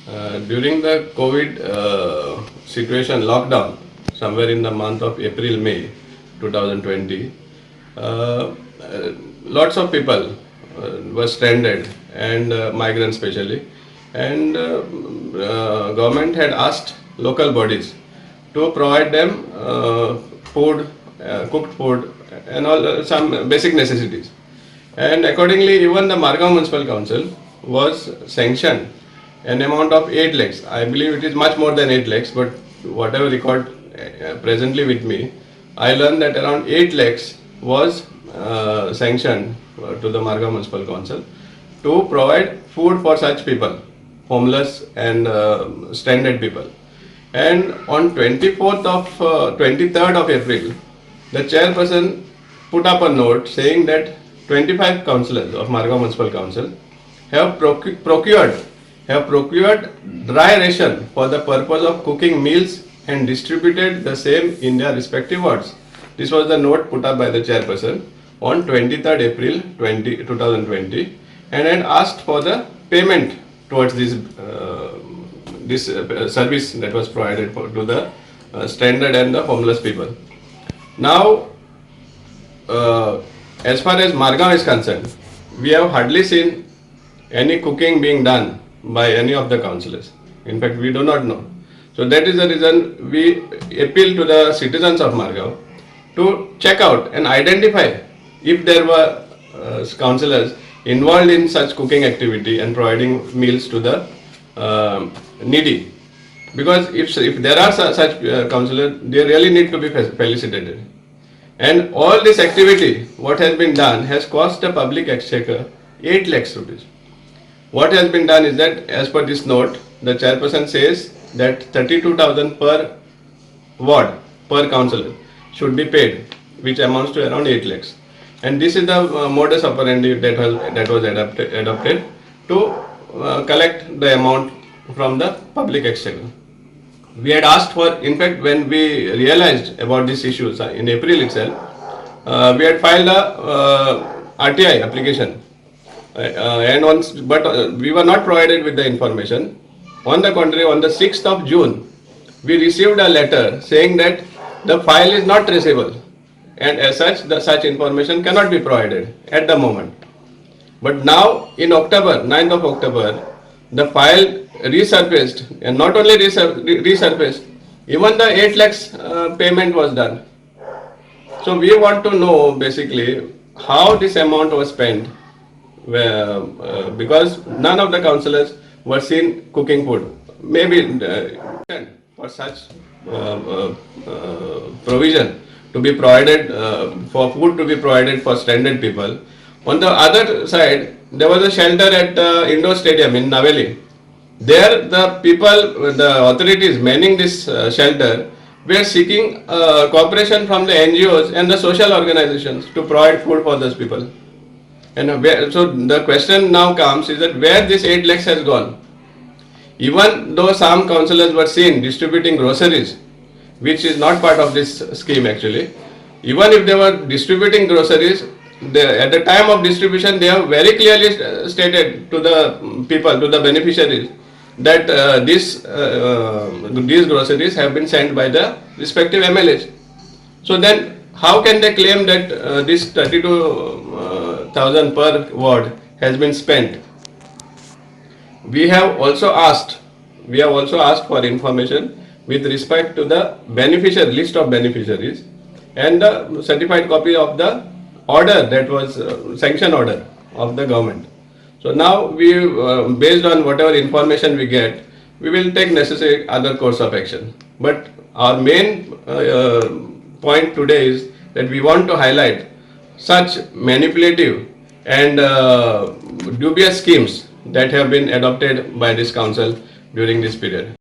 During the COVID situation, lockdown, somewhere in the month of April, May 2020, uh, lots of people were stranded and migrants especially. And government had asked local bodies to provide them food, cooked food, and all some basic necessities. And accordingly, even the Margao Municipal Council was sanctioned an amount of 8 lakhs. I believe it is much more than 8 lakhs, but whatever record presently with me, I learned that around 8 lakhs was sanctioned to the Margao Municipal Council to provide food for such people, homeless and stranded people. And on 23rd of April, the chairperson put up a note saying that 25 councillors of Margao Municipal Council have procured dry ration for the purpose of cooking meals and distributed the same in their respective wards. This was the note put up by the chairperson on 23rd April 2020 and had asked for the payment towards this service that was provided to the stranded and the homeless people. Now, as far as Margao is concerned, we have hardly seen any cooking being done by any of the councillors. In fact, we do not know. So that is the reason we appeal to the citizens of Margao to check out and identify if there were councillors involved in such cooking activity and providing meals to the needy. Because if there are such councillors, they really need to be felicitated. And all this activity, what has been done, has cost the public exchequer 8 lakhs rupees. What has been done is that, as per this note, the chairperson says that 32,000 per ward, per councillor, should be paid, which amounts to around 8 lakhs. And this is the modus operandi that was adopted to collect the amount from the public exchequer. We had asked for, in fact, when we realized about these issues in April itself, we had filed a RTI application, but we were not provided with the information. On the contrary, on the 6th of June, we received a letter saying that the file is not traceable, and as such, such information cannot be provided at the moment. But now, in October, 9th of October, the file resurfaced, and not only resurfaced, even the 8 lakhs payment was done. So we want to know basically how this amount was spent, because none of the councillors were seen cooking food. Maybe for such provision to be provided, for food to be provided for stranded people. On the other side, there was a shelter at Indoor Stadium in Naveli. There, the people, the authorities manning this shelter were seeking cooperation from the NGOs and the social organizations to provide food for those people. And so the question now comes is that where this 8 lakhs has gone. Even though some councillors were seen distributing groceries, which is not part of this scheme actually, even if they were distributing groceries, at the time of distribution, they have very clearly stated to the people, to the beneficiaries, that these groceries have been sent by the respective MLAs. So then, how can they claim that this 32,000 per ward has been spent? We have also asked for information with respect to the list of beneficiaries and the certified copy of the order that was sanction order of the government. So now we, based on whatever information we get, we will take necessary other course of action. But our main point today is that we want to highlight such manipulative and dubious schemes that have been adopted by this council during this period.